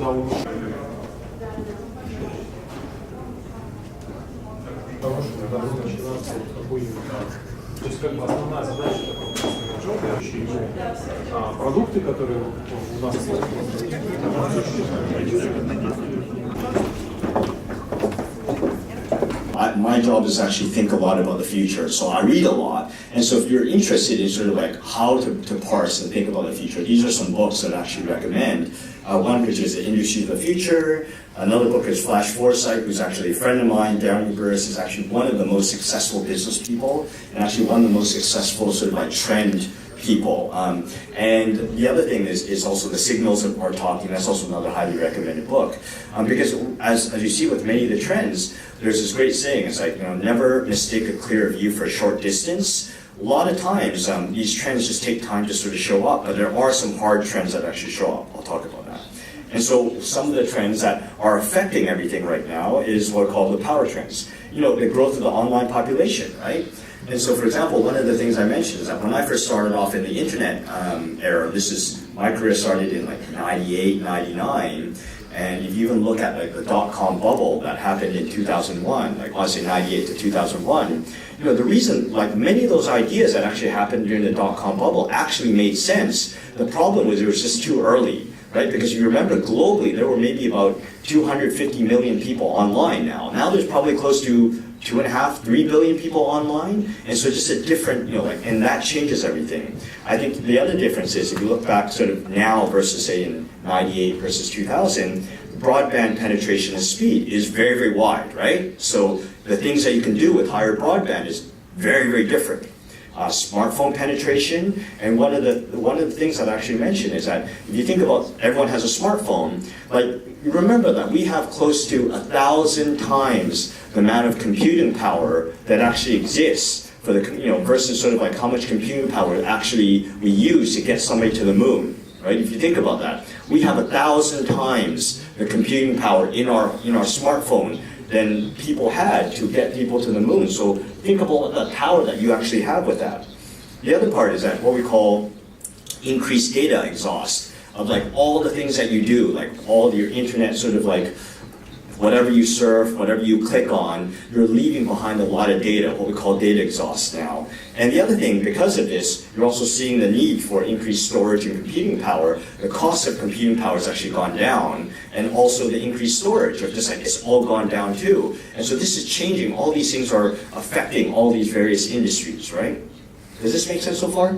на улучшение. Хорошая, да, начинаться какой-нибудь. То есть как бы основная задача такого продукты, которые у нас My job is to actually think a lot about the future, so I read a lot. And so if you're interested in sort of like how to parse and think about the future, these are some books that I actually recommend. One which is The Industry of the Future. Another book is Flash Foresight, who's actually a friend of mine. Darren Burris is actually one of the most successful business people, and actually one of the most successful sort of like trend people. And the other thing is also The Signals of Our Talking. That's also another highly recommended book. Because as you see with many of the trends, there's this great saying, it's like, never mistake a clear view for a short distance. A lot of times, these trends just take time to sort of show up, but there are some hard trends that actually show up. I'll talk about that. And so some of the trends that are affecting everything right now is what are called the power trends. The growth of the online population, right? And so, for example, one of the things I mentioned is that when I first started off in the internet era, my career started in like 98, 99, and if you even look at like the dot-com bubble that happened in 2001, like let's say 98 to 2001, the reason, like many of those ideas that actually happened during the dot-com bubble actually made sense. The problem was it was just too early, right? Because you remember globally, there were maybe about 250 million people online now. Now there's probably close to 2.5, 3 billion people online, and so just a different, and that changes everything. I think the other difference is if you look back sort of now versus say in 98 versus 2000, broadband penetration and speed is very, very wide, right? So the things that you can do with higher broadband is very, very different. Smartphone penetration, and one of the things I'd actually mention is that if you think about everyone has a smartphone, like you remember that we have close to 1,000 times the amount of computing power that actually exists for the versus sort of like how much computing power actually we use to get somebody to the moon, right? If you think about that, we have 1,000 times the computing power in our smartphone than people had to get people to the moon. So think about the power that you actually have with that. The other part is that what we call increased data exhaust of like all the things that you do, like all your internet sort of like whatever you surf, whatever you click on, you're leaving behind a lot of data, what we call data exhaust now. And the other thing, because of this, you're also seeing the need for increased storage and computing power. The cost of computing power has actually gone down, and also the increased storage, or just like it's all gone down too. And so this is changing. All these things are affecting all these various industries, right? Does this make sense so far?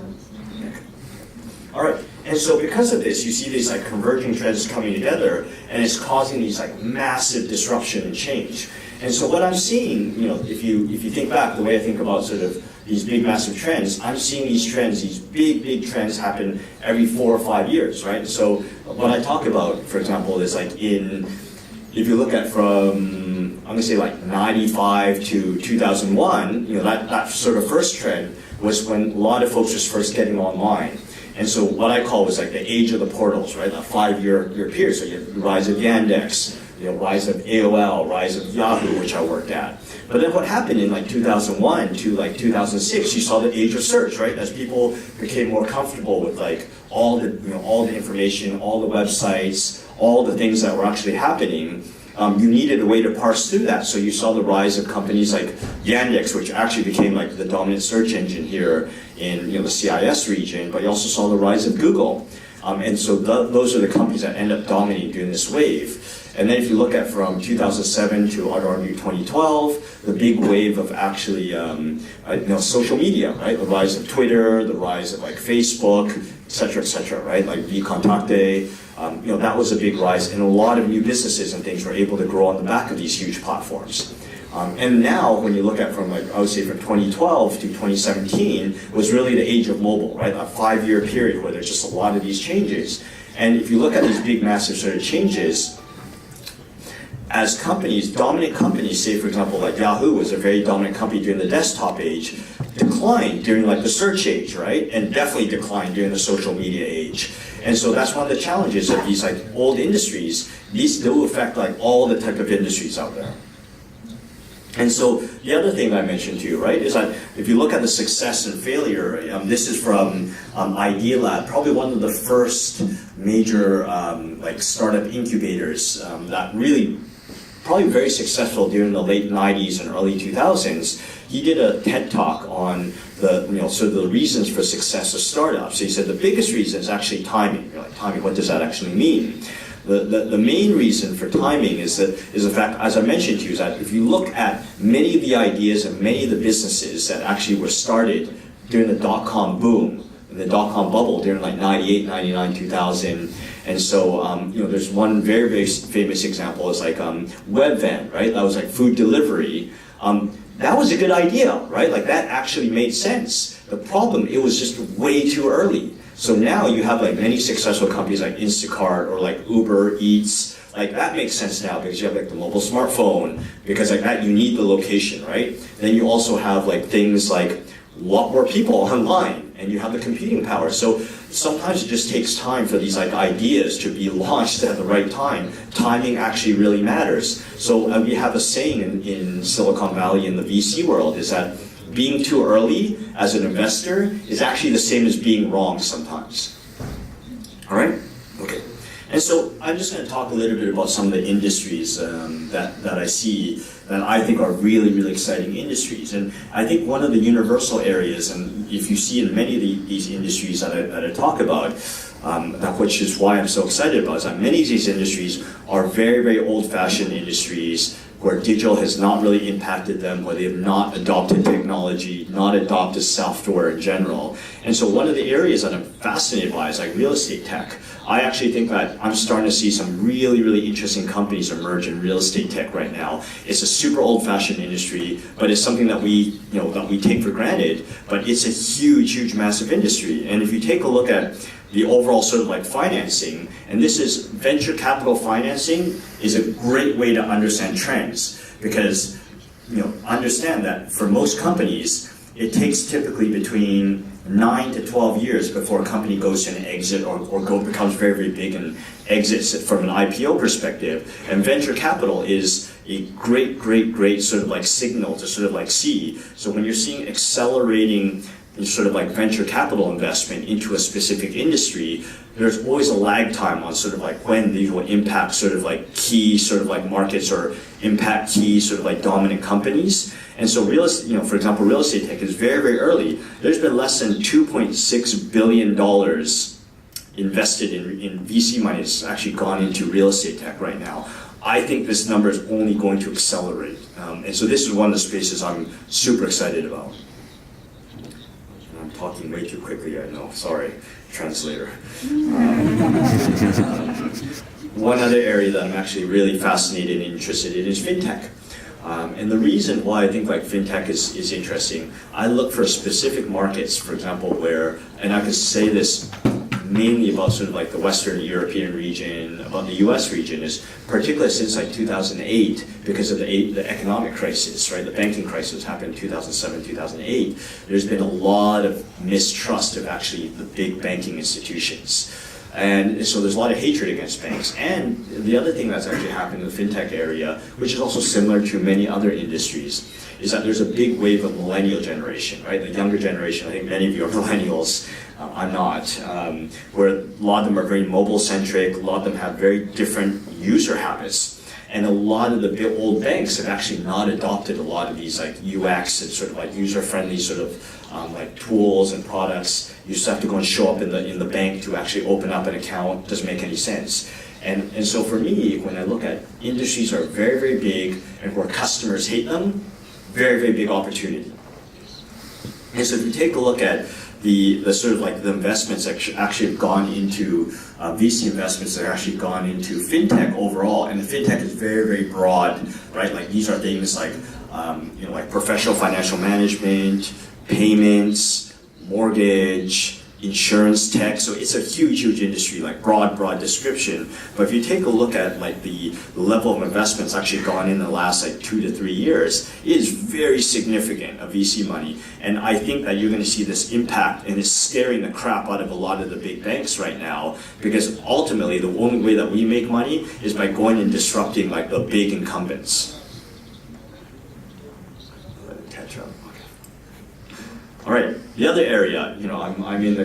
All right. And so because of this, you see these like converging trends coming together, and it's causing these like massive disruption and change. And so what I'm seeing, if you think back, the way I think about sort of these big massive trends, I'm seeing these trends, these big trends happen every 4 or 5 years, right? So what I talk about, for example, is like if you look at from, I'm gonna say like 95 to 2001, that sort of first trend was when a lot of folks was first getting online. And so what I call was like the age of the portals, right? A 5-year period. So you have the rise of Yandex, rise of AOL, rise of Yahoo, which I worked at. But then what happened in like 2001 to like 2006, you saw the age of search, right? As people became more comfortable with like all the information, all the websites, all the things that were actually happening, you needed a way to parse through that. So you saw the rise of companies like Yandex, which actually became like the dominant search engine here in the CIS region, but you also saw the rise of Google. And so those are the companies that end up dominating during this wave. And then if you look at from 2007 to I'd argue 2012, the big wave of actually social media, right? The rise of Twitter, the rise of like Facebook, et cetera, right? Like VKontakte, that was a big rise, and a lot of new businesses and things were able to grow on the back of these huge platforms. And now, when you look at from like, I would say from 2012 to 2017, was really the age of mobile, right? A 5-year period where there's just a lot of these changes. And if you look at these big, massive sort of changes, as companies, dominant companies, say for example, like Yahoo was a very dominant company during the desktop age, declined during like the search age, right? And definitely declined during the social media age. And so that's one of the challenges of these like old industries. These do affect like all the type of industries out there. And so the other thing I mentioned to you, right, is that if you look at the success and failure, this is from Idea Lab, probably one of the first major like startup incubators that really probably very successful during the late 90s and early 2000s. He did a TED talk on the, sort of the reasons for success of startups. He said the biggest reason is actually timing. You're like, timing, what does that actually mean? The main reason for timing is the fact, as I mentioned to you, is that if you look at many of the ideas and many of the businesses that actually were started during the dot-com boom, the dot-com bubble during like 98, 99, 2000, and so there's one very, very famous example is like Webvan, right? That was like food delivery. That was a good idea, right? Like that actually made sense. The problem, it was just way too early. So now you have like many successful companies like Instacart or like Uber Eats. Like that makes sense now because you have like the mobile smartphone, because like that you need the location, right? Then you also have like things like a lot more people online, and you have the computing power. So sometimes it just takes time for these like ideas to be launched at the right time. Timing actually really matters. So we have a saying in Silicon Valley in the VC world is that being too early as an investor is actually the same as being wrong sometimes. All right? Okay. And so I'm just going to talk a little bit about some of the industries that I see that I think are really, really exciting industries. And I think one of the universal areas, and if you see in many of these industries that I talk about, which is why I'm so excited about, is that many of these industries are very, very old-fashioned industries where digital has not really impacted them, where they have not adopted technology, not adopted software in general. And so one of the areas that I'm fascinated by is like real estate tech. I actually think that I'm starting to see some really, really interesting companies emerge in real estate tech right now. It's a super old-fashioned industry, but it's something that we take for granted, but it's a huge, huge, massive industry. And if you take a look at the overall sort of like financing, and this is venture capital financing is a great way to understand trends, because understand that for most companies, it takes typically between 9 to 12 years before a company goes to an exit or becomes very, very big and exits from an IPO perspective. And venture capital is a great, great, great sort of like signal to sort of like see. So when you're seeing accelerating sort of like venture capital investment into a specific industry, there's always a lag time on sort of like when these will impact sort of like key sort of like markets or impact key sort of like dominant companies. And so real estate, for example, real estate tech is very, very early. There's been less than $2.6 billion invested in VC money that's actually gone into real estate tech right now. I think this number is only going to accelerate. And so this is one of the spaces I'm super excited about. I'm talking way too quickly, I know. Sorry, translator. One other area that I'm actually really fascinated and interested in is fintech. And the reason why I think like fintech is interesting, I look for specific markets, for example, where, and I can say this mainly about sort of like the Western European region, about the US region, is particularly since like 2008, because of the economic crisis, right? The banking crisis happened in 2007, 2008. There's been a lot of mistrust of actually the big banking institutions. And so there's a lot of hatred against banks. And the other thing that's actually happened in the fintech area, which is also similar to many other industries, is that there's a big wave of millennial generation, right? The younger generation, I think many of you are millennials, I'm not, where a lot of them are very mobile-centric, a lot of them have very different user habits. And a lot of the old banks have actually not adopted a lot of these like UX and sort of like user-friendly sort of like tools and products. You just have to go and show up in the bank to actually open up an account. It doesn't make any sense. And so for me, when I look at industries that are very, very big and where customers hate them, very, very big opportunity. And so if you take a look at the sort of like the investments that actually have gone into VC investments that are actually gone into fintech overall, and the fintech is very, very broad, right? Like these are things like like professional financial management, payments, mortgage, insurance tech. So it's a huge, huge industry, like broad description. But if you take a look at like the level of investments actually gone in the last like 2 to 3 years, it is very significant of VC money. And I think that you're going to see this impact, and it's scaring the crap out of a lot of the big banks right now, because ultimately the only way that we make money is by going and disrupting like the big incumbents. All right, the other area, I'm in the,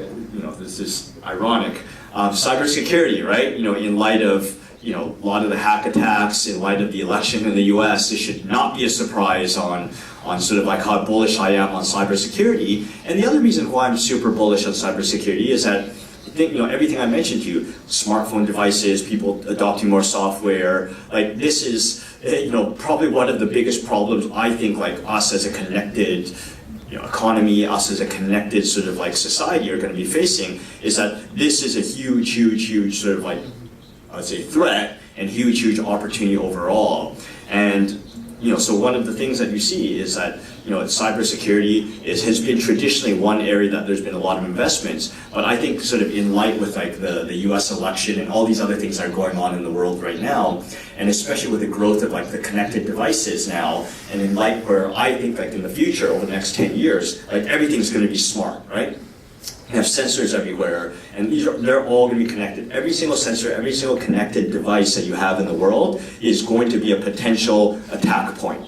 this is ironic, cybersecurity, right? In light of, a lot of the hack attacks, in light of the election in the US, it should not be a surprise on sort of like how bullish I am on cybersecurity. And the other reason why I'm super bullish on cybersecurity is that I think, everything I mentioned to you, smartphone devices, people adopting more software, like this is, probably one of the biggest problems I think like us as a connected economy, us as a connected sort of like society are going to be facing, is that this is a huge sort of like, I would say, threat and huge opportunity overall. And so one of the things that you see is that cybersecurity has been traditionally one area that there's been a lot of investments, but I think sort of in light with like the US election and all these other things that are going on in the world right now, and especially with the growth of like the connected devices now, and in light where I think like in the future over the next 10 years, like everything's going to be smart, right? You have sensors everywhere, and they're all going to be connected. Every single sensor, every single connected device that you have in the world is going to be a potential attack point.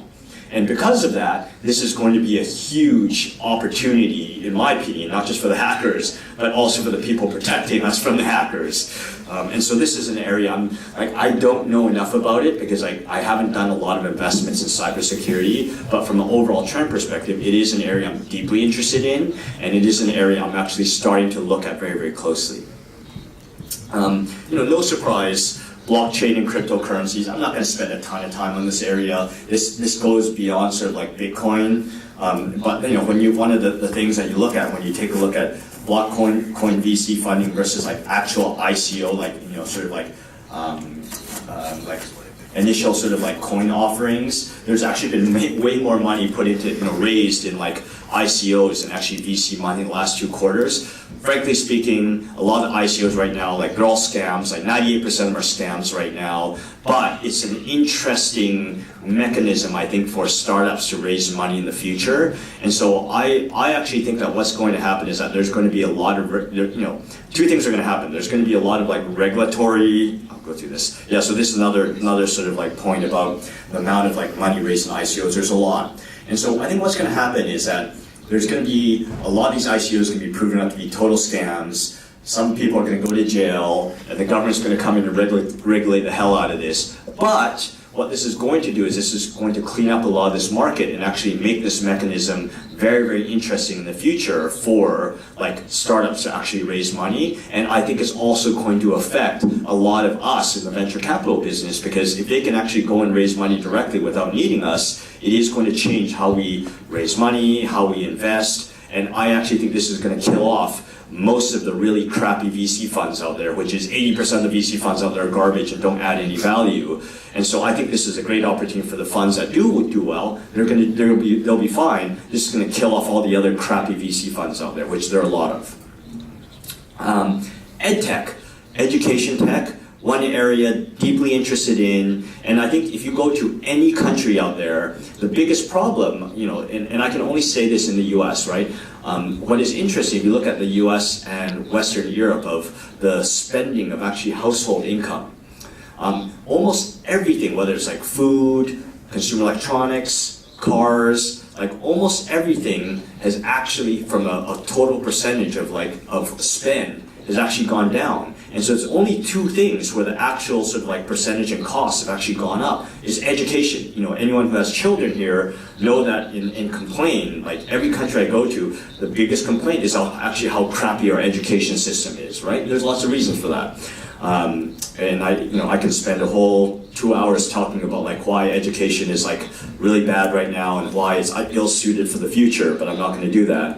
And because of that, this is going to be a huge opportunity, in my opinion, not just for the hackers, but also for the people protecting us from the hackers. And so this is an area I don't know enough about it because I haven't done a lot of investments in cybersecurity, but from an overall trend perspective, it is an area I'm deeply interested in, and it is an area I'm actually starting to look at very closely. No surprise, blockchain and cryptocurrencies. I'm not going to spend a ton of time on this area. This goes beyond sort of like Bitcoin. But one of the things that you look at when you take a look at blockchain VC funding versus like actual ICO, sort of like initial sort of like coin offerings, there's actually been way more money put into, raised in like ICOs and actually VC money in the last 2 quarters. Frankly speaking, a lot of ICOs right now, like they're all scams, like 98% of them are scams right now, but it's an interesting mechanism, I think, for startups to raise money in the future. And so I actually think that what's going to happen is that there's going to be a lot of, 2 things are going to happen. There's going to be a lot of like regulatory, I'll go through this. Yeah, so this is another sort of like point about the amount of like money raised in ICOs. There's a lot. And so I think what's going to happen is that there's going to be a lot of these ICOs going to be proven out to be total scams. Some people are going to go to jail, and the government's going to come in and regulate the hell out of this. But what this is going to do is this is going to clean up a lot of this market and actually make this mechanism very interesting in the future for like startups to actually raise money. And I think it's also going to affect a lot of us in the venture capital business, because if they can actually go and raise money directly without needing us, it is going to change how we raise money, how we invest. And I actually think this is going to kill off most of the really crappy VC funds out there, which is 80% of the VC funds out there are garbage and don't add any value. And so I think this is a great opportunity for the funds that do well. They'll be fine. This is going to kill off all the other crappy VC funds out there, which there are a lot of. Ed tech, education tech, one area deeply interested in, and I think if you go to any country out there, the biggest problem, and I can only say this in the US, right? What is interesting, if you look at the US and Western Europe of the spending of actually household income, almost everything, whether it's like food, consumer electronics, cars, like almost everything has actually, from a total percentage of spend, has actually gone down. And so it's only 2 things where the actual sort of like percentage and costs have actually gone up, is education. Anyone who has children here know that in complain, like every country I go to, the biggest complaint is how crappy our education system is, right? There's lots of reasons for that. And I can spend a whole 2 hours talking about like why education is like really bad right now and why it's ill-suited for the future, but I'm not going to do that.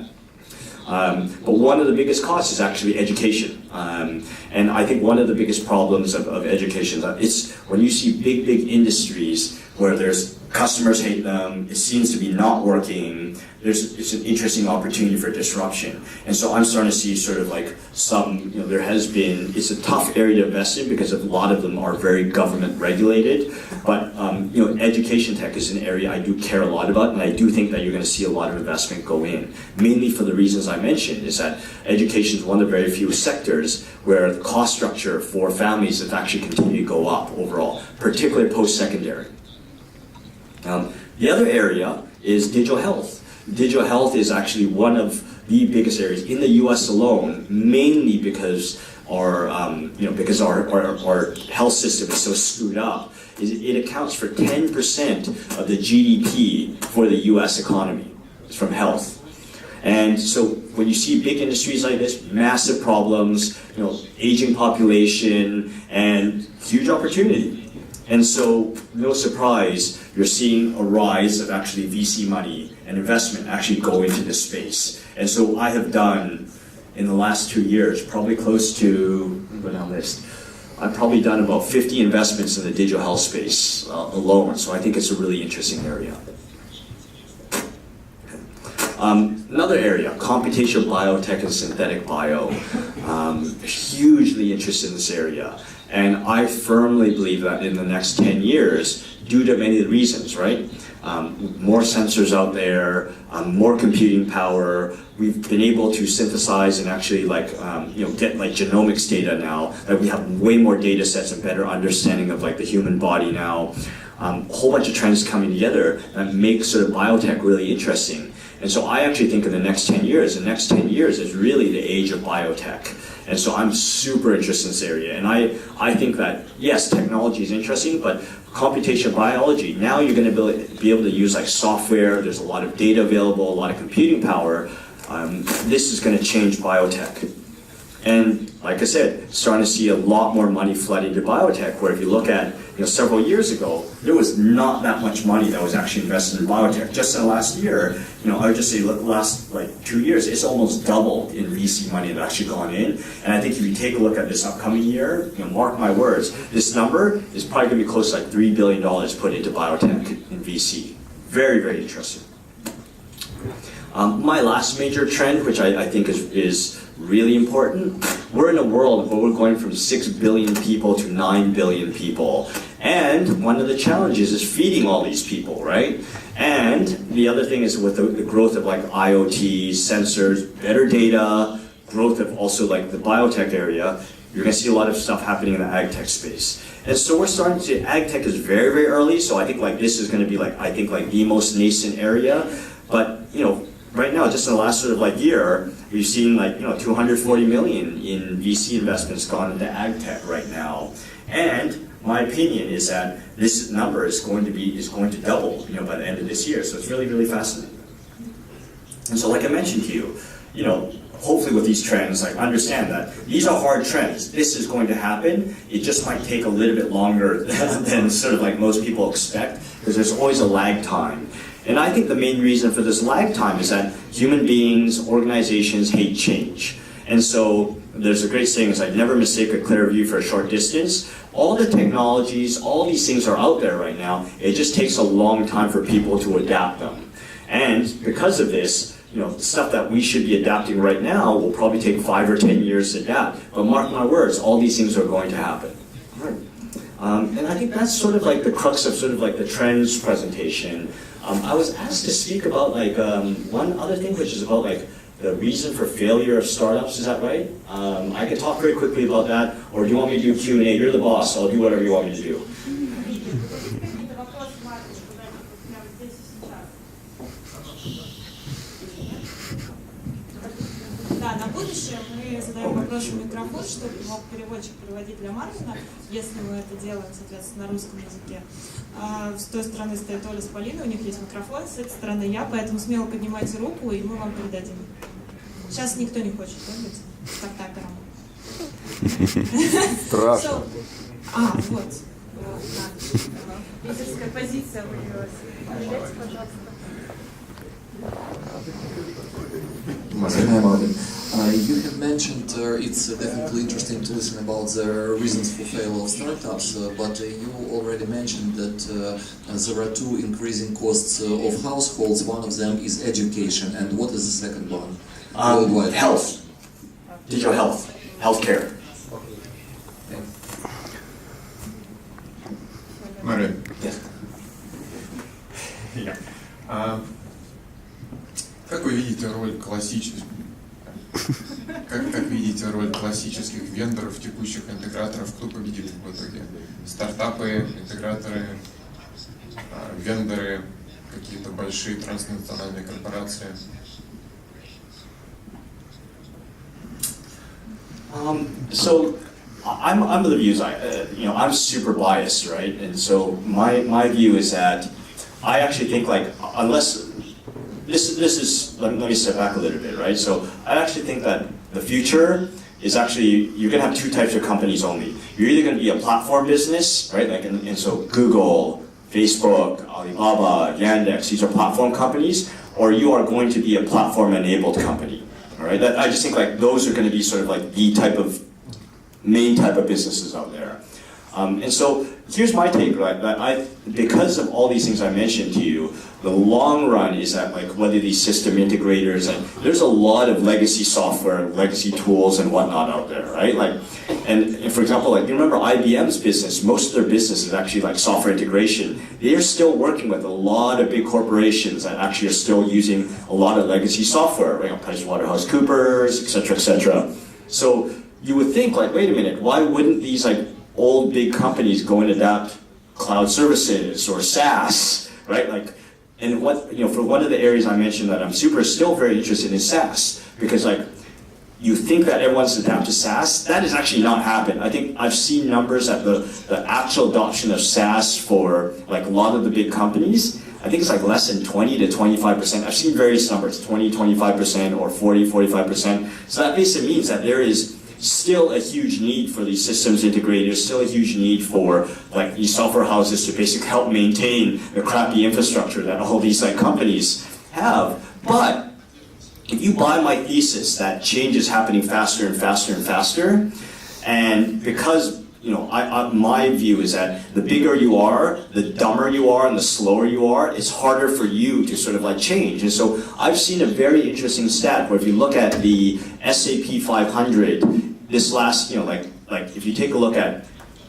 But one of the biggest costs is actually education. And I think one of the biggest problems of education is that it's when you see big industries where there's customers hate them, it seems to be not working, it's an interesting opportunity for disruption. And so I'm starting to see sort of like it's a tough area to invest in because a lot of them are very government regulated. But education tech is an area I do care a lot about, and I do think that you're going to see a lot of investment go in. Mainly for the reasons I mentioned, is that education is one of the very few sectors where the cost structure for families has actually continued to go up overall, particularly post-secondary. The other area is digital health. digital health is actually one of the biggest areas in the U.S. alone, mainly because our health system is so screwed up. It accounts for 10% of the GDP for the U.S. economy. It's from health. And so when you see big industries like this, massive problems, aging population, and huge opportunity. And so, no surprise, you're seeing a rise of actually VC money and investment actually go into this space. And so I have done, in the last 2 years, probably close to, I've probably done about 50 investments in the digital health space alone. So I think it's a really interesting area. Another area, computational biotech and synthetic bio. Hugely interested in this area. And I firmly believe that in the next 10 years, due to many reasons, right? More sensors out there, more computing power. We've been able to synthesize and actually get genomics data now, that we have way more data sets and better understanding of the human body now. A whole bunch of trends coming together that make sort of biotech really interesting. And so I actually think in the next 10 years is really the age of biotech. And so I'm super interested in this area. And I think that, yes, technology is interesting, but computational biology, now you're going to be able to use software, there's a lot of data available, a lot of computing power. This is going to change biotech. And like I said, starting to see a lot more money flood into biotech, where if you look at several years ago, there was not that much money that was actually invested in biotech. Just in the last year, I would just say the last 2 years, it's almost doubled in VC money that's actually gone in. And I think if you take a look at this upcoming year, mark my words, this number is probably going to be close to $3 billion put into biotech in VC. Very, very interesting. My last major trend, which I think is really important, we're in a world where we're going from 6 billion people to 9 billion people. And one of the challenges is feeding all these people, right? And the other thing is with the growth of IoT, sensors, better data, growth of also the biotech area, you're going to see a lot of stuff happening in the ag tech space. And so we're starting to see ag tech is very, very early. So I think this is going to be the most nascent area. But, right now, just in the last sort of year, we've seen 240 million in VC investments gone into ag tech right now. And my opinion is that this number is going to double, by the end of this year. So it's really, really fascinating. And so, like I mentioned to you, hopefully with these trends, understand that these are hard trends. This is going to happen. It just might take a little bit longer than sort of most people expect, because there's always a lag time. And I think the main reason for this lag time is that human beings, organizations hate change. And so there's a great saying, it's never mistake a clear view for a short distance. All the technologies, all these things are out there right now. It just takes a long time for people to adapt them. And because of this, the stuff that we should be adapting right now will probably take 5 or 10 years to adapt. But mark my words, all these things are going to happen. Right. And I think that's sort of the crux of sort of the trends presentation. I was asked to speak about one other thing, which is about the reason for failure of startups. Is that right? I can talk very quickly about that, or do you want me to do Q&A? You're the boss, so I'll do whatever you want me to do. Да, на будущее мы задаем вопрос в микрофон, чтобы мог переводчик переводить для Марвина, если мы это делаем, соответственно, на русском языке. С той стороны стоит Оля с Полиной, у них есть микрофон, с этой стороны я, поэтому смело поднимайте руку, и мы вам передадим. Сейчас никто не хочет, да, быть стартапером? Страшно. Вот. Лидерская позиция выявилась. Передайте, пожалуйста. Hi, Marvin. You have mentioned it's definitely interesting to listen about the reasons for failure of startups, but you already mentioned that there are 2 increasing costs of households. One of them is education, and what is the second one? Health, digital health, healthcare. Marvin. Yes. Как вы видите роль классических вендоров, текущих интеграторов, кто победит в итоге? Стартапы, интеграторы, вендоры, какие-то большие транснациональные корпорации? So I'm of the views I'm super biased, right? And so my view is that I actually think like unless this is let me step back a little bit, right? So I actually think that the future is actually you're gonna have two types of companies only. You're either gonna be a platform business, right? Like and so Google, Facebook, Alibaba, Yandex, these are platform companies, or you are going to be a platform-enabled company. All right, I just think like those are going to be sort of like the main type of businesses out there. And so here's my take, right? That because of all these things I mentioned to you, the long run is that like whether these system integrators and there's a lot of legacy software, legacy tools and whatnot out there, right? Like, and for example, like you remember IBM's business, most of their business is actually like software integration. They are still working with a lot of big corporations that actually are still using a lot of legacy software, right? PricewaterhouseCoopers, et cetera, et cetera. So you would think like, wait a minute, why wouldn't these like old big companies go and adapt cloud services or SaaS, right? Like, and what, for one of the areas I mentioned that I'm still very interested in SaaS, because like, you think that everyone's adapted to SaaS, that has actually not happened. I think I've seen numbers that the actual adoption of SaaS for like a lot of the big companies, I think it's like less than 20 to 25%. I've seen various numbers, 20, 25%, or 40, 45%. So that basically means that there is still a huge need for these systems integrators, still a huge need for like these software houses to basically help maintain the crappy infrastructure that all these like companies have. But if you buy my thesis that change is happening faster and faster and faster, and because my view is that the bigger you are, the dumber you are, and the slower you are, it's harder for you to sort of like change. And so I've seen a very interesting stat where if you look at the SAP 500, this last, like if you take a look at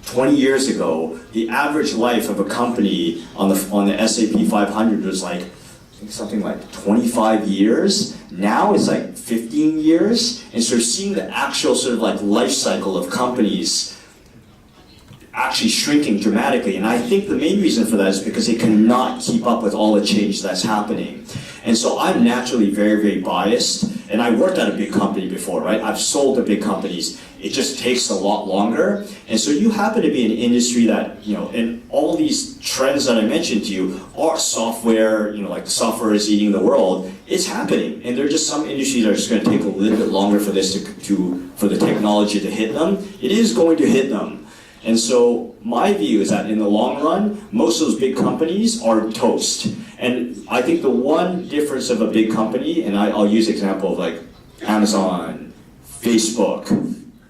20 years ago, the average life of a company on the SAP 500 was like something like 25 years. Now it's like 15 years. And so seeing the actual sort of like life cycle of companies actually shrinking dramatically. And I think the main reason for that is because they cannot keep up with all the change that's happening. And so I'm naturally very, very biased. And I worked at a big company before, right? I've sold to big companies. It just takes a lot longer. And so you happen to be in an industry that, and all these trends that I mentioned to you are software, like software is eating the world. It's happening. And there are just some industries that are just going to take a little bit longer for this for the technology to hit them. It is going to hit them. And so my view is that in the long run, most of those big companies are toast. And I think the one difference of a big company, and I'll use the example of like Amazon, Facebook,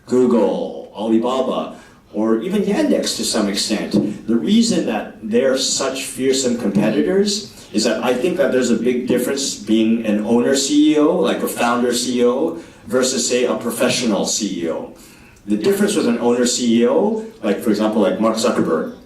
Google, Alibaba, or even Yandex to some extent, the reason that they're such fearsome competitors is that I think that there's a big difference being an owner CEO, like a founder CEO, versus say a professional CEO. The difference with an owner CEO, like for example, like Mark Zuckerberg,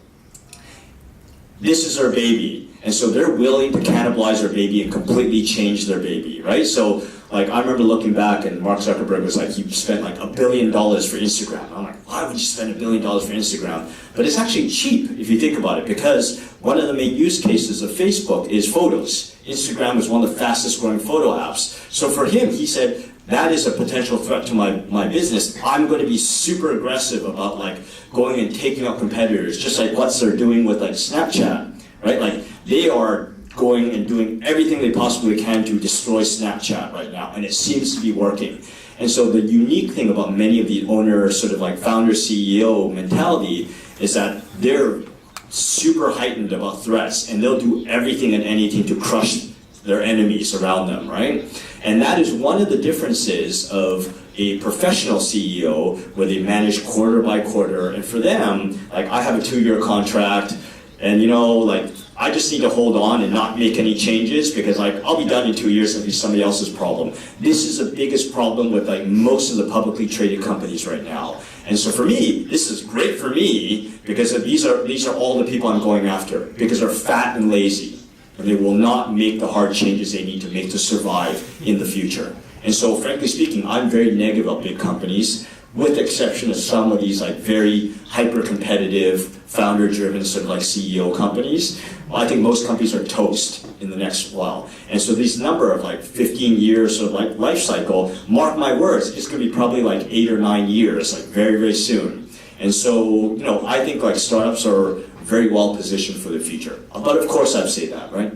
this is their baby. And so they're willing to cannibalize their baby and completely change their baby, right? So like I remember looking back and Mark Zuckerberg was like, he spent like $1 billion for Instagram. I'm like, why would you spend $1 billion for Instagram? But it's actually cheap if you think about it, because one of the main use cases of Facebook is photos. Instagram is one of the fastest growing photo apps. So for him, he said, that is a potential threat to my business. I'm going to be super aggressive about like going and taking out competitors, just like what they're doing with like Snapchat, right? Like they are going and doing everything they possibly can to destroy Snapchat right now, and it seems to be working. And so the unique thing about many of the owner sort of like founder CEO mentality is that they're super heightened about threats, and they'll do everything and anything to crush their enemies around them, right? And that is one of the differences of a professional CEO where they manage quarter by quarter. And for them, like I have a 2-year contract, and like I just need to hold on and not make any changes because like I'll be done in 2 years and it'll be somebody else's problem. This is the biggest problem with like most of the publicly traded companies right now. And so for me, this is great for me because these are all the people I'm going after because they're fat and lazy. And they will not make the hard changes they need to make to survive in the future. And so frankly speaking, I'm very negative about big companies with the exception of some of these like very hyper-competitive, founder-driven sort of like CEO companies. Well, I think most companies are toast in the next while. And so this number of like 15 years sort of like life cycle, mark my words, it's going to be probably like 8 or 9 years, like very, very soon. And so, you know, I think like startups are very well positioned for the future. But of course I'd say that, right?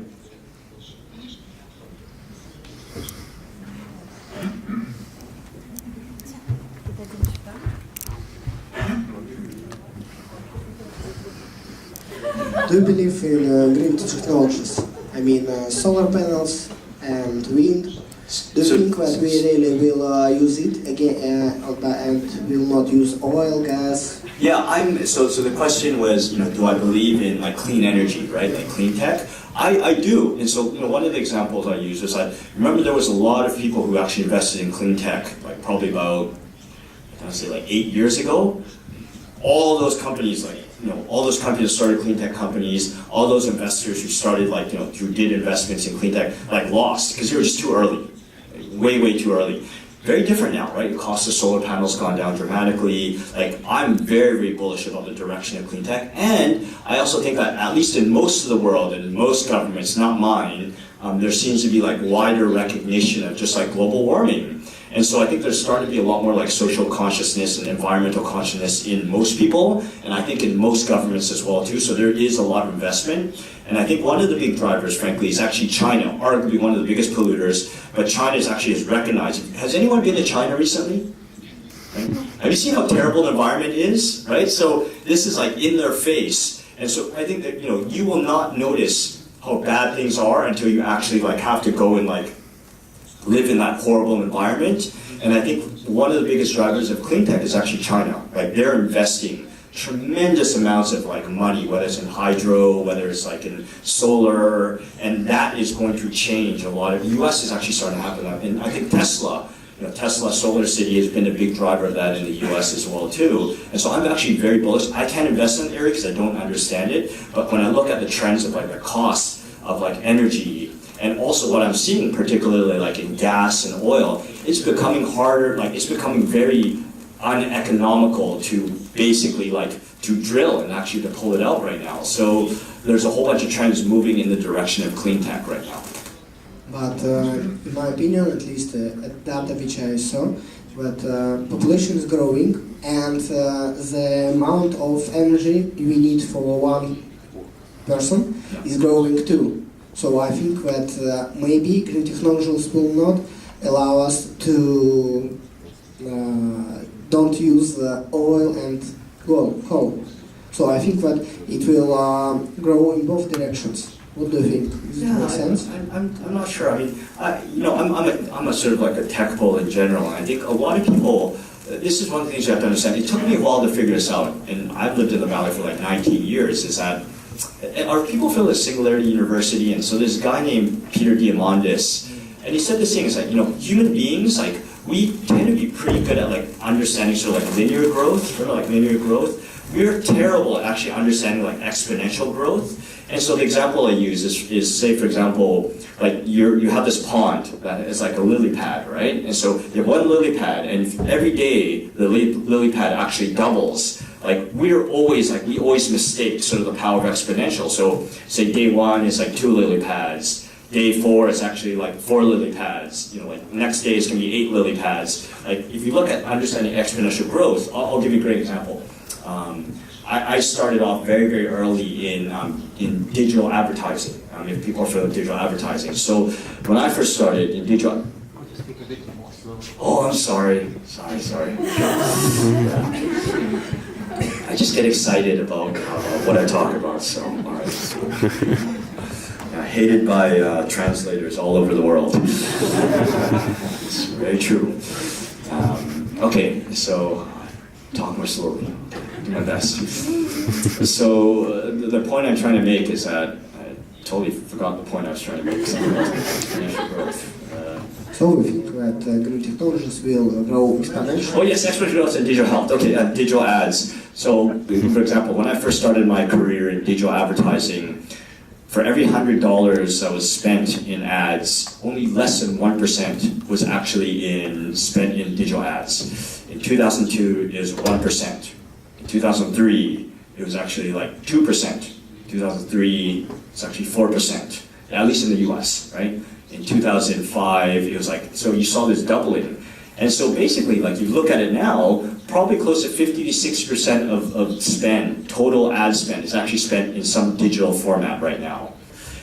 Do you believe in green technologies? I mean, solar panels and wind. Do you think that we really will use it again and will not use oil, gas? Yeah, so the question was, you know, do I believe in like clean energy, right, like clean tech? I do, and so, you know, one of the examples I use is I remember there was a lot of people who actually invested in clean tech, like probably about, I want to say like 8 years ago. All those companies, like, you know, all those companies that started clean tech companies, all those investors who started, like, you know, who did investments in clean tech, like, lost because they were just too early, way, way too early. Very different now, right? The cost of solar panels gone down dramatically. Like, I'm very, very bullish about the direction of clean tech, and I also think that at least in most of the world and in most governments, not mine, there seems to be like wider recognition of just like global warming. And so I think there's starting to be a lot more like social consciousness and environmental consciousness in most people, and I think in most governments as well too, so there is a lot of investment. And I think one of the big drivers, frankly, is actually China, arguably one of the biggest polluters, but China has recognized. Has anyone been to China recently? Right? Have you seen how terrible the environment is, right? So this is like in their face. And so I think that, you know, you will not notice how bad things are until you actually like have to go and like live in that horrible environment. And I think one of the biggest drivers of clean tech is actually China. Like, they're investing tremendous amounts of like money, whether it's in hydro, whether it's like in solar, and that is going to change a lot of. The US is actually starting to happen, and I think Tesla, you know, Tesla Solar City has been a big driver of that in the US as well too. And so I'm actually very bullish. I can't invest in the area because I don't understand it, but when I look at the trends of like the cost of like energy, and also what I'm seeing, particularly like in gas and oil, it's becoming harder, like it's becoming very uneconomical to basically like to drill and actually to pull it out right now. So there's a whole bunch of trends moving in the direction of clean tech right now. But in my opinion, at least data which I saw, that population is growing and the amount of energy we need for one person is growing too. So I think that maybe green technologies will not allow us to don't use oil and coal. So I think that it will grow in both directions. What do you think? Does it make sense? I'm not sure. I mean, I'm a sort of like a tech bull in general. And I think a lot of people, this is one of the things you have to understand. It took me a while to figure this out, and I've lived in the Valley for like 19 years, is that our people feel at Singularity University, and so there's a guy named Peter Diamandis, and he said this thing, it's like, you know, human beings, like, we tend to be pretty good at like understanding sort of like linear growth, We're terrible at actually understanding like exponential growth. And so the example I use is say, for example, like you have this pond that is like a lily pad, right? And so you have one lily pad, and every day the lily pad actually doubles. Like we always mistake sort of the power of exponential. So say day 1 is like 2 lily pads. Day 4 is actually like 4 lily pads. You know, like next day is going to be 8 lily pads. Like if you look at understanding exponential growth, I'll give you a great example. I started off very, very early in digital advertising. If people are familiar with digital advertising. So when I first started in digital. Oh, I'm sorry. Sorry. I just get excited about what I talk about. So, all right. Hated by translators all over the world. It's very true. Okay, so talk more slowly. Do my best. So the point I'm trying to make is that I totally forgot the point I was trying to make. Exponential growth. So we think that green technologies will grow exponentially. Oh yes, exponential growth and digital health. Okay, digital ads. So, for example, when I first started my career in digital advertising, for every $100 that was spent in ads, only less than 1% was actually spent in digital ads. In 2002, it was 1%. In 2003, it was actually like 2%. 2003, it's actually 4%, at least in the US, right? In 2005, it was like, so you saw this doubling. And so basically, like you look at it now, probably close to 50 to 60% of spend, total ad spend, is actually spent in some digital format right now.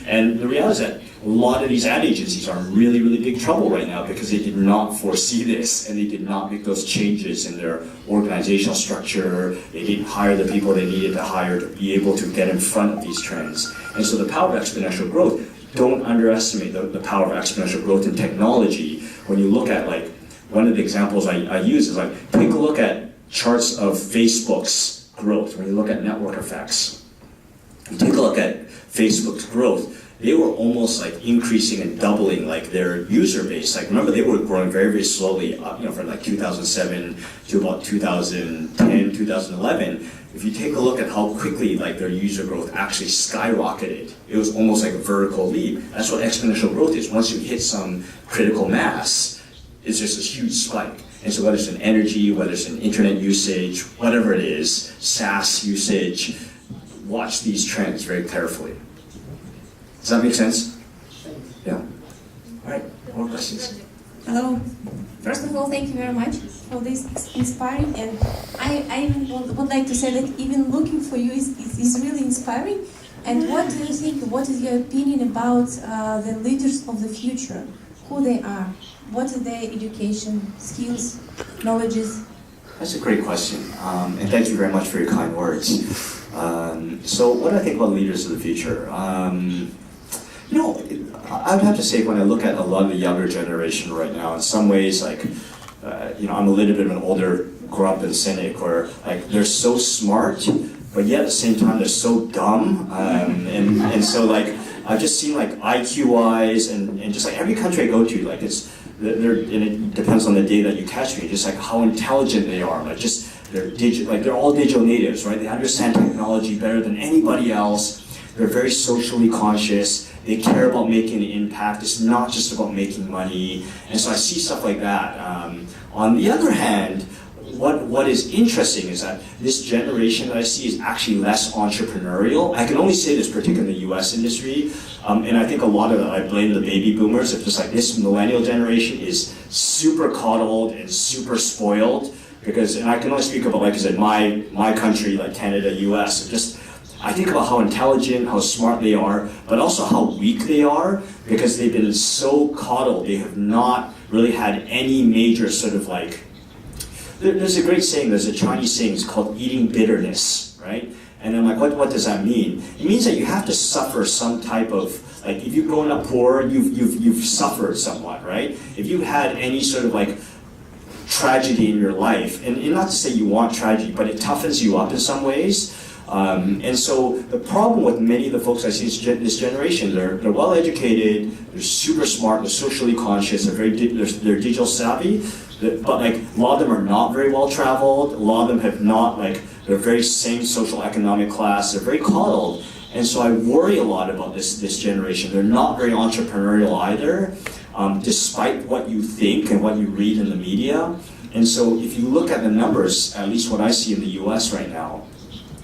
And the reality is that a lot of these ad agencies are in really, really big trouble right now because they did not foresee this and they did not make those changes in their organizational structure. They didn't hire the people they needed to hire to be able to get in front of these trends. And so the power of exponential growth, don't underestimate the power of exponential growth in technology. When you look at like, one of the examples I use is like, take a look at charts of Facebook's growth. When you look at network effects, you take a look at Facebook's growth, they were almost like increasing and doubling like their user base. Like remember, they were growing very, very slowly, from like 2007 to about 2010, 2011. If you take a look at how quickly like their user growth actually skyrocketed, it was almost like a vertical leap. That's what exponential growth is. Once you hit some critical mass, it's just this huge spike. And so whether it's in energy, whether it's in internet usage, whatever it is, SaaS usage, watch these trends very carefully. Does that make sense? Yeah. All right, more questions? Hello. First of all, thank you very much for this inspiring, and I would like to say that even looking for you is really inspiring. And what do you think, what is your opinion about the leaders of the future? Who they are? What is their education, skills, knowledges? That's a great question, and thank you very much for your kind words. So what do I think about leaders of the future? I would have to say when I look at a lot of the younger generation right now, in some ways, like, I'm a little bit of an older, grew up in Cynic, where like they're so smart, but yet at the same time they're so dumb, and so like I've just seen like IQ-wise, and just like every country I go to, like and it depends on the day that you catch me, just like how intelligent they are, like just they're all digital natives, right? They understand technology better than anybody else. They're very socially conscious. They care about making an impact. It's not just about making money. And so I see stuff like that. On the other hand, what is interesting is that this generation that I see is actually less entrepreneurial. I can only say this particularly in the US industry. And I think a lot of it, I blame the baby boomers. It's just like this millennial generation is super coddled and super spoiled. And I can only speak about, like I said, my country, like Canada, US, I think about how intelligent, how smart they are, but also how weak they are, because they've been so coddled. They have not really had any major sort of like, there's a great saying, there's a Chinese saying, it's called eating bitterness, right? And I'm like, what does that mean? It means that you have to suffer some type of, like if you've grown up poor, you've suffered somewhat, right? If you had any sort of like tragedy in your life, and not to say you want tragedy, but it toughens you up in some ways. And so the problem with many of the folks I see this generation, they're well educated, they're super smart, they're socially conscious, they're digital savvy, but like a lot of them are not very well traveled, a lot of them have not, like they're very same social economic class, they're very coddled. And so I worry a lot about this generation. They're not very entrepreneurial either, despite what you think and what you read in the media. And so if you look at the numbers, at least what I see in the US right now,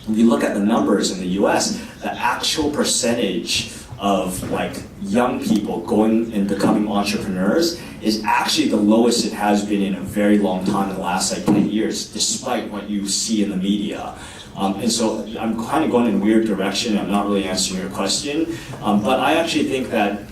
if you look at the numbers in the US, the actual percentage of like young people going and becoming entrepreneurs is actually the lowest it has been in a very long time, in the last like 10 years, despite what you see in the media. And so I'm kind of going in a weird direction. I'm not really answering your question, but I actually think that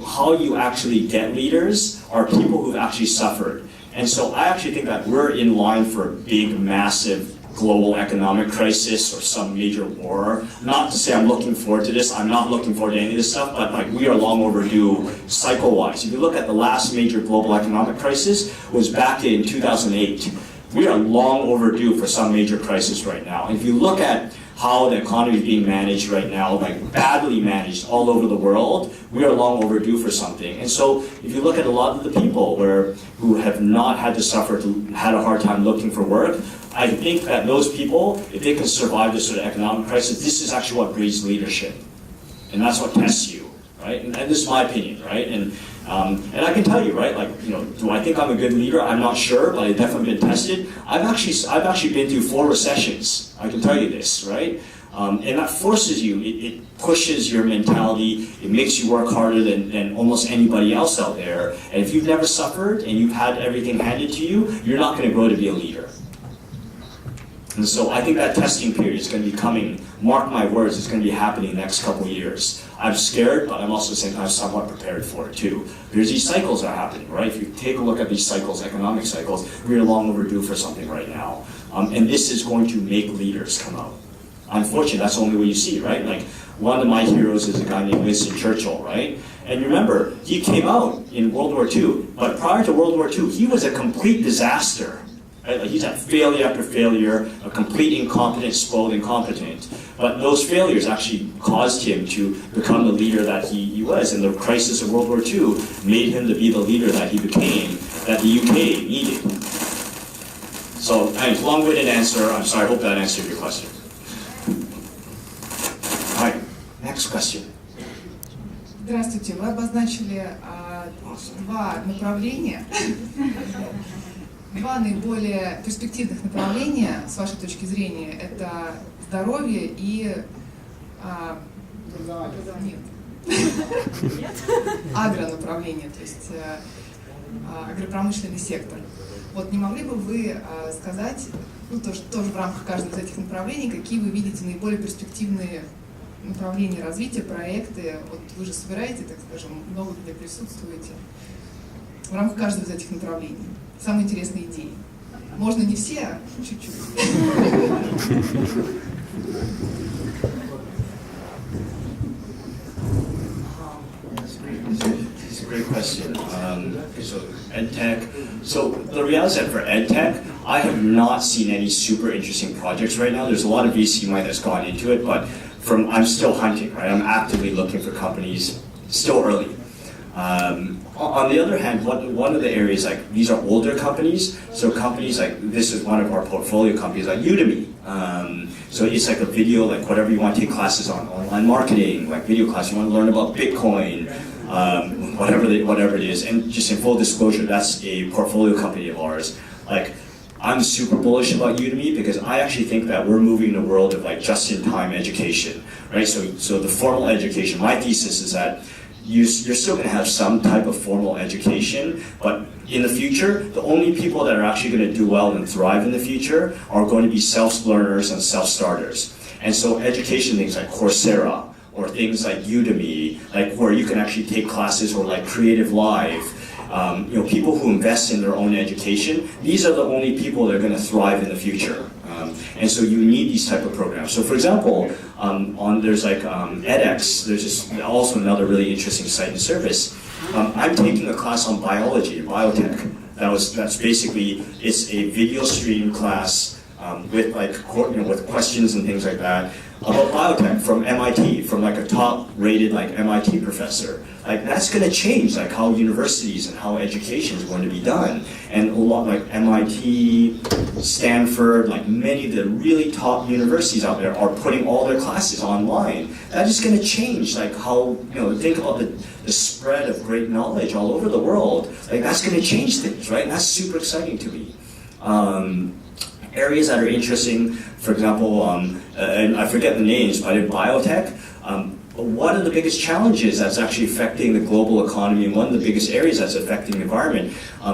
how you actually get leaders are people who've actually suffered. And so I actually think that we're in line for a big, massive global economic crisis or some major war. Not to say I'm looking forward to this. I'm not looking forward to any of this stuff, but like we are long overdue cycle-wise. If you look at the last major global economic crisis, was back in 2008. We are long overdue for some major crisis right now. And if you look at how the economy is being managed right now, like badly managed all over the world, we are long overdue for something. And so if you look at a lot of the people who have not had to suffer, had a hard time looking for work, I think that those people, if they can survive this sort of economic crisis, this is actually what breeds leadership. And that's what tests you, right? And this is my opinion, right? And And I can tell you, right, like, do I think I'm a good leader? I'm not sure, but I've definitely been tested. I've actually been through 4 recessions. I can tell you this, right? And that forces you, it pushes your mentality, it makes you work harder than almost anybody else out there. And if you've never suffered and you've had everything handed to you, you're not going to grow to be a leader. And so I think that testing period is going to be coming, mark my words, it's going to be happening next couple of years. I'm scared, but I'm also saying I'm somewhat prepared for it too. Because these cycles are happening, right? If you take a look at these cycles, economic cycles, we're long overdue for something right now. And this is going to make leaders come out. Unfortunately, that's the only way you see it, right? Like, one of my heroes is a guy named Winston Churchill, right? And remember, he came out in World War II, but prior to World War II, he was a complete disaster. Right? Like, he's had failure after failure, a complete incompetent, spoiled incompetent. But those failures actually caused him to become the leader that he was. And the crisis of World War II made him to be the leader that he became, that the UK needed. So, long-winded answer. I'm sorry, I hope that answered your question. All right, next question. Здравствуйте. Вы обозначили два направления, два наиболее перспективных направления, с вашей точки зрения, это здоровье и агронаправление, то есть агропромышленный сектор. Вот не могли бы вы сказать, тоже в рамках каждого из этих направлений, какие вы видите наиболее перспективные направления развития, проекты? Вот вы же собираете, так скажем, много где присутствуете. В рамках каждого из этих направлений. Самые интересные идеи. Можно не все, а чуть-чуть. It's a great question. So EdTech. So the reality is that for EdTech, I have not seen any super interesting projects right now. There's a lot of VC money that's gone into it, but I'm still hunting, right? I'm actively looking for companies, still early. On the other hand, one of the areas, like, these are older companies, so companies like, this is one of our portfolio companies, like Udemy. So it's like a video, like whatever you want to take classes on, online marketing, like video class, you want to learn about Bitcoin, whatever it is. And just in full disclosure, that's a portfolio company of ours. Like, I'm super bullish about Udemy because I actually think that we're moving in a world of like just-in-time education, right? So the formal education, my thesis is that you're still going to have some type of formal education, but in the future, the only people that are actually going to do well and thrive in the future are going to be self-learners and self-starters. And so education things like Coursera or things like Udemy, like where you can actually take classes, or like Creative Live, people who invest in their own education, these are the only people that are going to thrive in the future. And so you need these type of programs. So for example, there's like edX, there's just also another really interesting site and service. I'm taking a class on biology, biotech. That's basically, it's a video stream class with like with questions and things like that about biotech from MIT, from like a top-rated like MIT professor. Like, that's going to change like how universities and how education is going to be done. And a lot like MIT, Stanford, like many of the really top universities out there are putting all their classes online. That is going to change like how, think about the spread of great knowledge all over the world. Like, that's going to change things, right? And that's super exciting to me. Areas that are interesting, for example, and I forget the names, but in biotech, one of the biggest challenges that's actually affecting the global economy, and one of the biggest areas that's affecting the environment,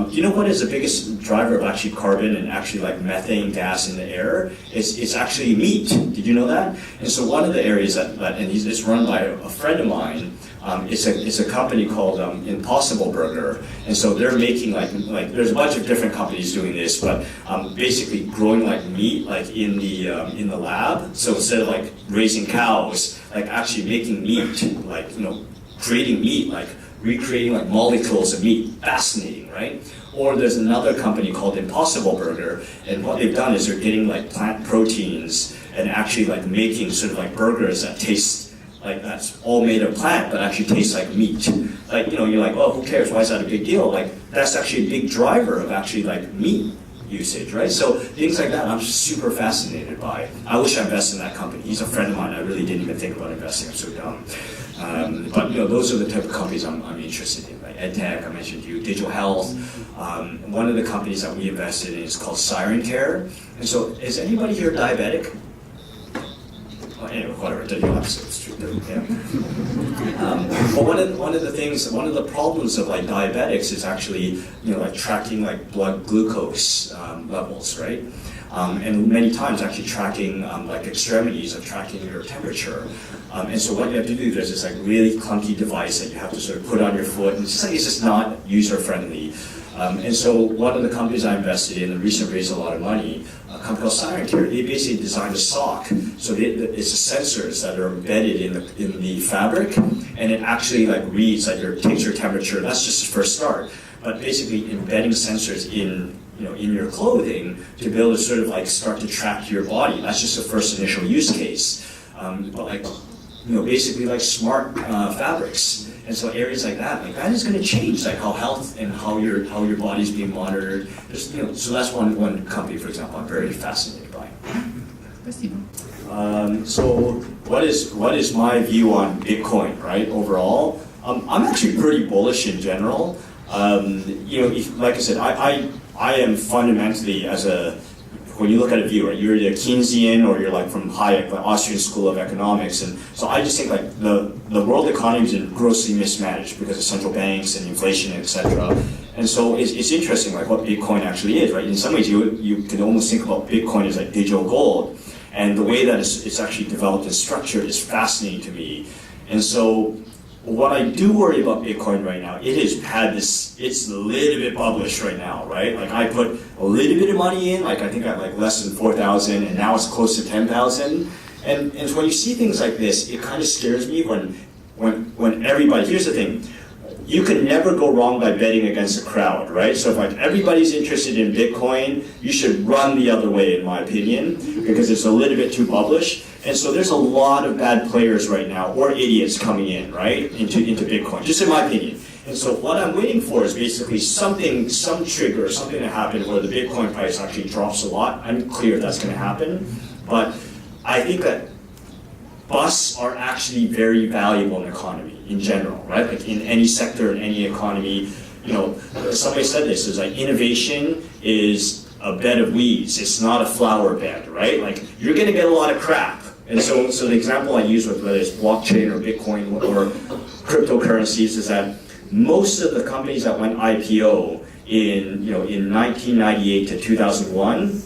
you know what is the biggest driver of actually carbon and actually like methane gas in the air? It's actually meat. Did you know that? And so one of the areas and it's run by a friend of mine. It's a company called Impossible Burger, and so they're making like there's a bunch of different companies doing this, but basically growing like meat like in the lab. So instead of like raising cows, like actually making meat, like creating meat, like recreating like molecules of meat. Fascinating, right? Or there's another company called Impossible Burger, and what they've done is they're getting like plant proteins and actually like making sort of like burgers that taste like that's all made of plant, but actually tastes like meat. Like, you're like, oh, who cares? Why is that a big deal? Like, that's actually a big driver of actually like meat usage, right? So things like that I'm super fascinated by. I wish I invested in that company. He's a friend of mine. I really didn't even think about investing. I'm so dumb. But those are the type of companies I'm interested in, right? EdTech, I mentioned to you, digital health. One of the companies that we invested in is called Siren Care. And so, is anybody here diabetic? Well, anyway, whatever. You don't have to say it's true. Yeah. But one of the problems of like diabetics is actually like tracking like blood glucose levels, right? And many times actually tracking like extremities of tracking your temperature. And so what you have to do, there's this like really clunky device that you have to sort of put on your foot, and it's just not user friendly. And so one of the companies I invested in, and recently raised a lot of money, a company called Siren Care, they basically designed a sock. So it's the sensors that are embedded in the fabric, and it actually like reads, like takes your temperature. That's just the first start. But basically embedding sensors in your clothing to be able to sort of like start to track your body. That's just the first initial use case. But like basically like smart fabrics. And so areas like that is going to change, like how health and how your body's being monitored. So that's one company, for example, I'm very fascinated by. So what is my view on Bitcoin, right? Overall, I'm actually pretty bullish in general. Like I said, I am fundamentally when you look at a view, right, you're either Keynesian or you're like from Hayek, the Austrian School of Economics, and so I just think like the world economy is grossly mismanaged because of central banks and inflation, etc. And so it's interesting like what Bitcoin actually is, right? In some ways, you can almost think about Bitcoin as like digital gold, and the way that it's actually developed and structured is fascinating to me. And so what I do worry about Bitcoin right now, it's a little bit published right now, right? Like I put a little bit of money in, like I think I had like less than 4,000, and now it's close to 10,000. And so when you see things like this, it kind of scares me when everybody, here's the thing, you can never go wrong by betting against the crowd, right? So if like everybody's interested in Bitcoin, you should run the other way, in my opinion, because it's a little bit too published. And so there's a lot of bad players right now, or idiots coming in, right, into Bitcoin, just in my opinion. And so what I'm waiting for is basically some trigger, something to happen where the Bitcoin price actually drops a lot. I'm clear if that's going to happen, but I think that busts are actually very valuable in the economy in general, right? Like in any sector, in any economy, somebody said this, is like innovation is a bed of weeds. It's not a flower bed, right? Like you're going to get a lot of crap. And so the example I use with whether it's blockchain or Bitcoin or cryptocurrencies is that most of the companies that went IPO in 1998 to 2001,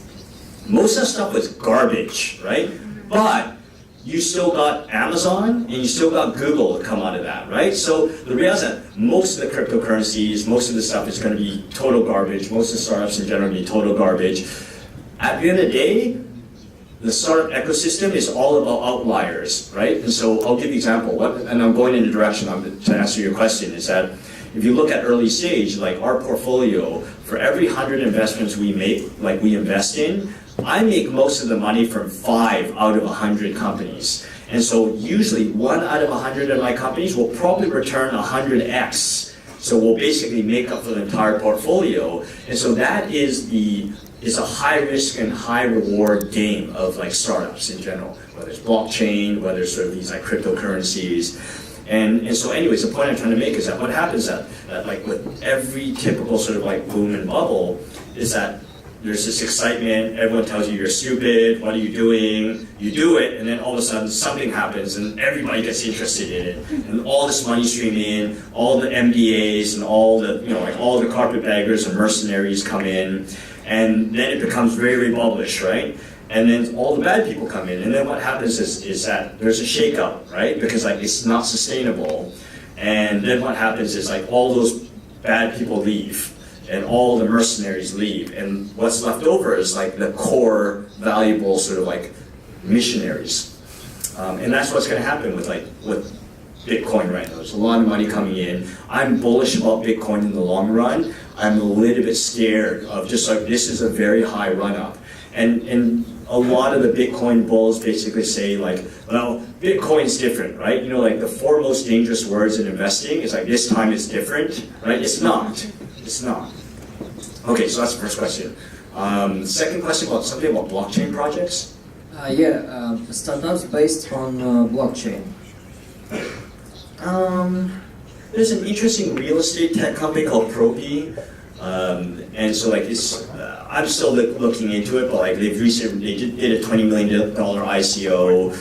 most of that stuff was garbage, right? But you still got Amazon and you still got Google to come out of that, right? So the reality is that most of the cryptocurrencies, most of the stuff is going to be total garbage. Most of the startups in general will be total garbage. At the end of the day, the startup ecosystem is all about outliers, right? And so I'll give you an example. And I'm going in the direction to answer your question, is that if you look at early stage, like our portfolio, for every 100 investments we make, like we invest in, I make most of the money from 5 out of 100 companies. And so usually 1 out of 100 of my companies will probably return 100x. So we'll basically make up for the entire portfolio. And so that is a high risk and high reward game of like startups in general, whether it's blockchain, whether it's sort of these like cryptocurrencies. And so anyways, the point I'm trying to make is that what happens that like with every typical sort of like boom and bubble is that there's this excitement, everyone tells you you're stupid, what are you doing? You do it, and then all of a sudden something happens and everybody gets interested in it. And all this money stream in, all the MDAs and all the, all the carpetbaggers and mercenaries come in, and then it becomes very, very bullish, right? And then all the bad people come in, and then what happens is that there's a shakeup, right? Because like it's not sustainable. And then what happens is like all those bad people leave, and all the mercenaries leave, and what's left over is like the core, valuable sort of like missionaries. And that's what's going to happen with Bitcoin right now. There's a lot of money coming in. I'm bullish about Bitcoin in the long run. I'm a little bit scared of just like this is a very high run up. And a lot of the Bitcoin bulls basically say like, well, Bitcoin's different, right? Like the 4 most dangerous words in investing is like this time it's different, right? It's not. It's not. Okay, so that's the first question. Second question about something about blockchain projects. Startups based on blockchain. There's an interesting real estate tech company called CROC, and so like it's. I'm still looking into it, but like they did a $20 million ICO.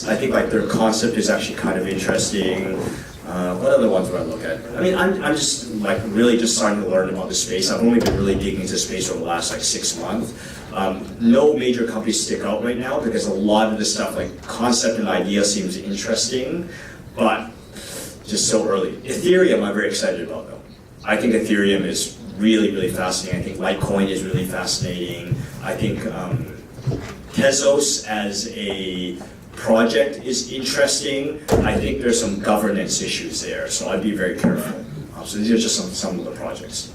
I think like their concept is actually kind of interesting. What other ones would I look at? I mean, I'm just like really just starting to learn about the space. I've only been really digging into space over the last like 6 months. No major companies stick out right now because a lot of the stuff like concept and idea seems interesting, but just so early. Ethereum I'm very excited about though. I think Ethereum is really fascinating. I think Litecoin is really fascinating. I think Tezos as a project is interesting. I think there's some governance issues there, so I'd be very careful. So these are just some of the projects.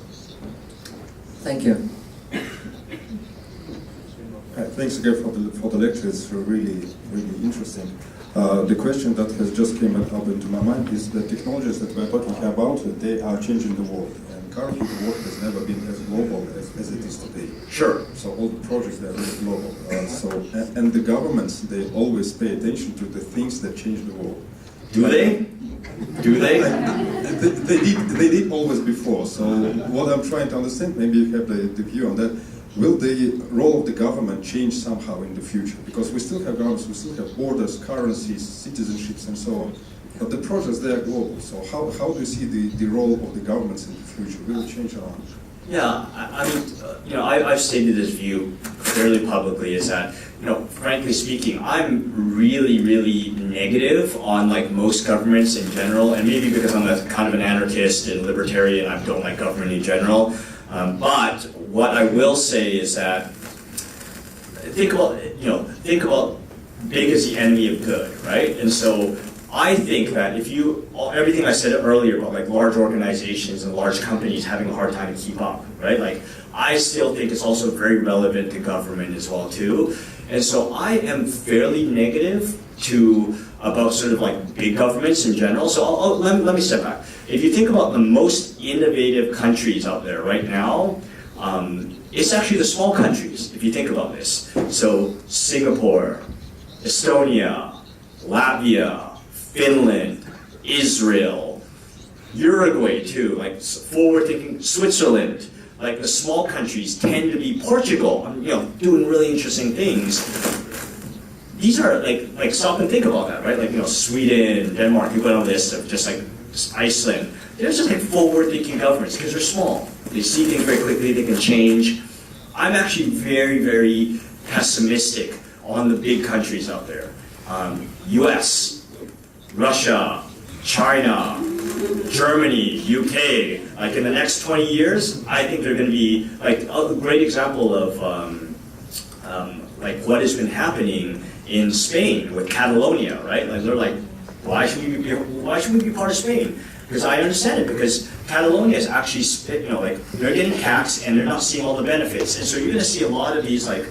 Thank you. Thanks again for the lecture. It's really interesting. The question that has just came up into my mind is the technologies that we're talking about, they are changing the world. And currently the world has never been as global as it is today. Sure. So all the projects, they're really global. And the governments, they always pay attention to the things that change the world. Do they? Do they? They did always before. So what I'm trying to understand, maybe you have the view on that, will the role of the government change somehow in the future? Because we still have governments, we still have borders, currencies, citizenships, and so on. But the projects, they are global. So how do you see the role of the governments in the future? Will it change around? Yeah, I mean, I've stated this view fairly publicly, is that, frankly speaking, I'm really negative on like most governments in general, and maybe because I'm a kind of an anarchist and libertarian, I don't like government in general. But what I will say is that think about big as the enemy of good, right? And so I think that if everything I said earlier about like large organizations and large companies having a hard time to keep up, right? Like I still think it's also very relevant to government as well too. And so I am fairly negative about sort of like big governments in general. So let me step back. If you think about the most innovative countries out there right now, it's actually the small countries, if you think about this. So Singapore, Estonia, Latvia, Finland, Israel, Uruguay too, like forward-thinking Switzerland. Like the small countries tend to be Portugal, doing really interesting things. These are like stop and think about that, right? Like Sweden, Denmark, you go down a list of just Iceland. They're just like forward-thinking governments because they're small. They see things very quickly. They can change. I'm actually very pessimistic on the big countries out there. U.S., Russia, China, Germany, UK. Like in the next 20 years, I think they're going to be like a great example of like what has been happening in Spain with Catalonia, right? Like they're like, why should we be part of Spain? Because I understand it, because Catalonia is actually, like they're getting taxed and they're not seeing all the benefits, and so you're going to see a lot of these like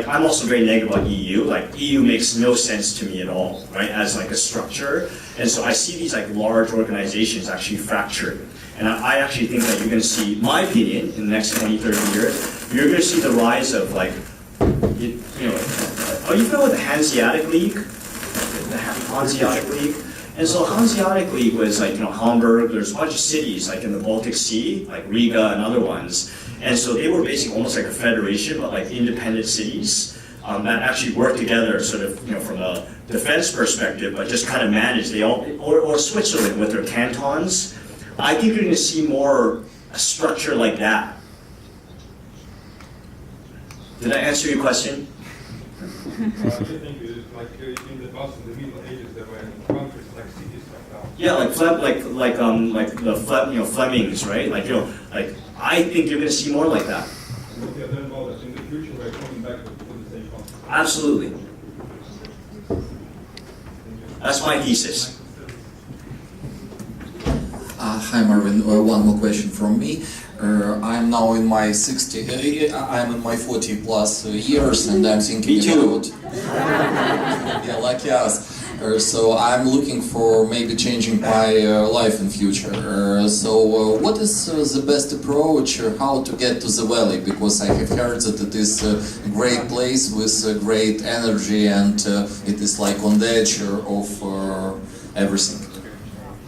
I'm also very negative about EU. Like EU makes no sense to me at all, right? As like a structure, and so I see these like large organizations actually fracturing, and I actually think that you're going to see, my opinion, in the next 20, 30 years, you're going to see the rise of like, are you familiar with the Hanseatic League? The Hanseatic League. And so Hanseatic League was like, Hamburg, there's a bunch of cities like in the Baltic Sea, like Riga and other ones. And so they were basically almost like a federation, but like independent cities that actually worked together sort of, from a defense perspective, but just kind of managed. Or Switzerland with their cantons. I think you're going to see more a structure like that. Did I answer your question? I think like in the past, in the Middle Ages, there were countries like cities like that. Yeah, like the Flemings, right? Like I think you're going to see more like that. Yeah, then about that. In the future, we're coming back to the same concept. Absolutely. That's my thesis. Hi Marvin, one more question from me. I'm now in my 40 plus years, and I'm thinking about yeah, like us. So I'm looking for maybe changing my life in future. So what is the best approach, how to get to the valley? Because I have heard that it is a great place with great energy, and it is like on the edge of everything.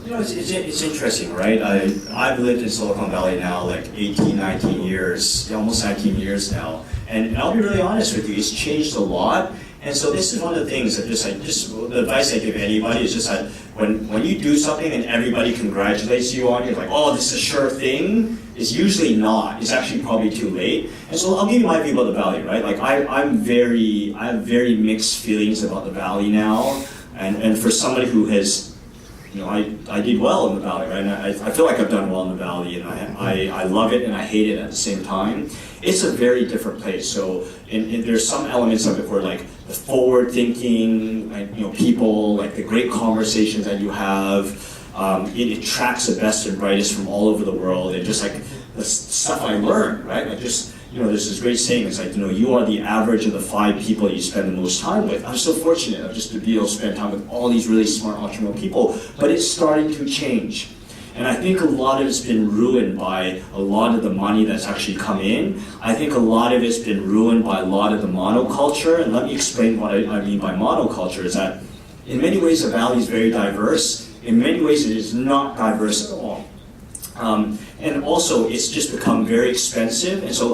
You know, it's interesting, right? I've lived in Silicon Valley now like 18, 19 years, almost 19 years now. And I'll be really honest with you, it's changed a lot. And so this is one of the things that the advice I give anybody is just that when you do something and everybody congratulates you on it, like, oh, this is a sure thing, it's usually not. It's actually probably too late. And so I'll give you my view about the Valley, right? Like I have very mixed feelings about the Valley now. And for somebody who has, you know, I did well in the Valley, right? And I feel like I've done well in the Valley, and I love it and I hate it at the same time. It's a very different place. So and there's some elements of it where like the forward thinking, like, you know, people, like the great conversations that you have, it attracts the best and brightest from all over the world, and just like the stuff I learned, right? Like just, you know, there's this great saying, it's like, you know, you are the average of the 5 people you spend the most time with. I'm so fortunate just to be able to spend time with all these really smart entrepreneurial people, but it's starting to change. And I think a lot of it's been ruined by a lot of the money that's actually come in. I think a lot of it's been ruined by a lot of the monoculture. And let me explain what I mean by monoculture is that in many ways the Valley is very diverse. In many ways it is not diverse at all. And also it's just become very expensive. And so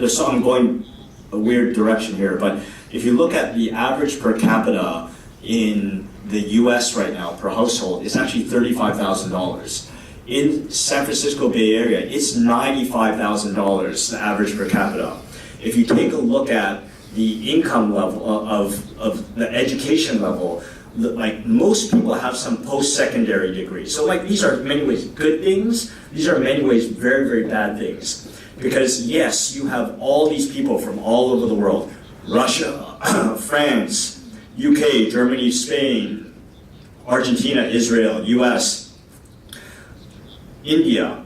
so I'm going a weird direction here, but if you look at the average per capita in the US right now per household, it's actually $35,000. In San Francisco Bay Area, it's $95,000 the average per capita. If you take a look at the income level of the education level, like most people have some post-secondary degree. So like these are in many ways good things, these are in many ways very, very bad things. Because yes, you have all these people from all over the world, Russia, France, UK, Germany, Spain, Argentina, Israel, US, India.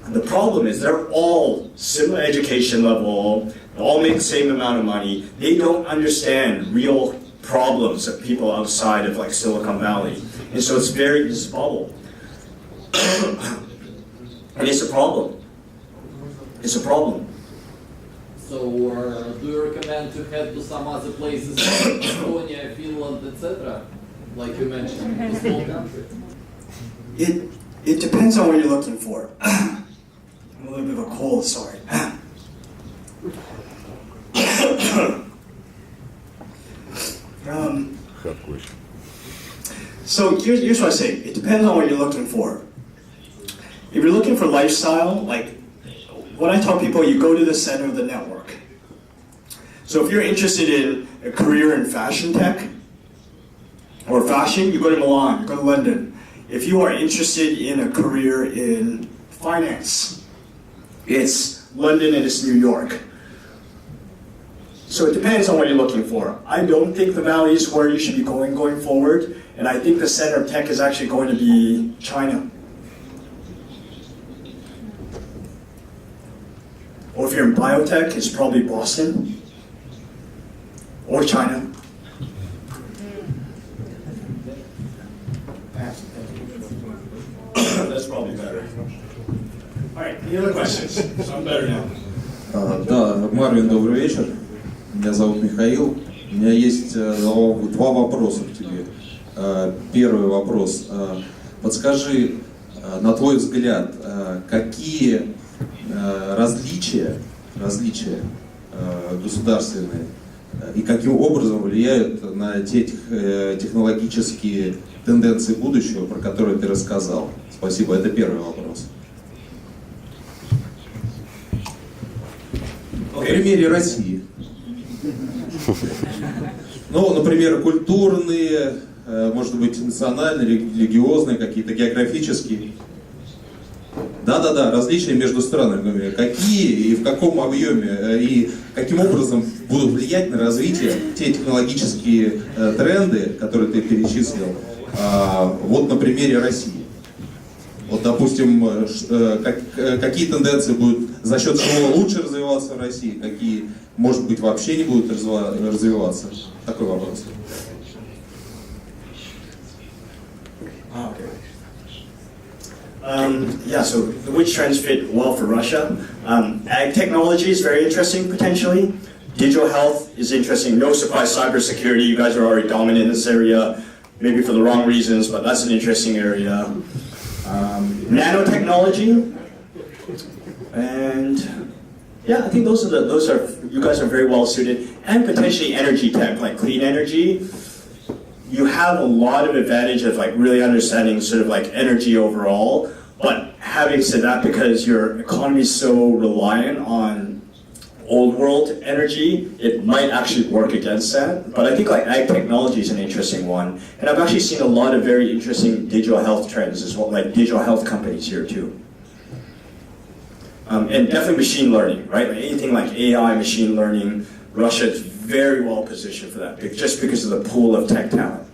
The problem is they're all similar education level, they all make the same amount of money. They don't understand real problems of people outside of like Silicon Valley. And so it's this bubble. And it's a problem. It's a problem. So, do you recommend to head to some other places, like Estonia, Finland, etc., like you mentioned, a small country? It depends on what you're looking for. I'm a little bit of a cold, sorry. So here's what I say. It depends on what you're looking for. If you're looking for lifestyle, like when I tell people, you go to the center of the network. So if you're interested in a career in fashion tech or fashion, you go to Milan, you go to London. If you are interested in a career in finance, it's London and it's New York. So it depends on what you're looking for. I don't think the Valley is where you should be going forward, and I think the center of tech is actually going to be China. Or if you're in biotech, it's probably Boston or China. That's probably better. All right, any other questions? So I'm better now. Да, Марвин, добрый вечер. Меня зовут Михаил. У меня есть два вопроса к тебе. Первый вопрос. Подскажи, на твой взгляд, какие различия государственные и каким образом влияют на те технологические тенденции будущего, про которые ты рассказал? Спасибо, это первый вопрос. На примере России. Ну, например, культурные, может быть, национальные, религиозные, какие-то географические. Да, различия между странами. Какие и в каком объеме и каким образом будут влиять на развитие те технологические тренды, которые ты перечислил, вот на примере России. Вот, допустим, какие тенденции будут за счет чего лучше развиваться в России, какие, может быть, вообще не будут развиваться? Такой вопрос. Yeah, so which trends fit well for Russia? Ag technology is very interesting, potentially. Digital health is interesting. No surprise, cybersecurity. You guys are already dominant in this area. maybe for the wrong reasons, but that's an interesting area. Nanotechnology, and yeah, I think those are you guys are very well suited, and potentially energy tech, like clean energy. You have a lot of advantage of like really understanding sort of like energy overall, but having said that, because your economy is so reliant on old world energy, it might actually work against that. But I think like ag technology is an interesting one, and I've actually seen a lot of very interesting digital health trends as well, like digital health companies here too. And definitely machine learning, right? Like anything like AI, machine learning, Russia is very well positioned for that, just because of the pool of tech talent.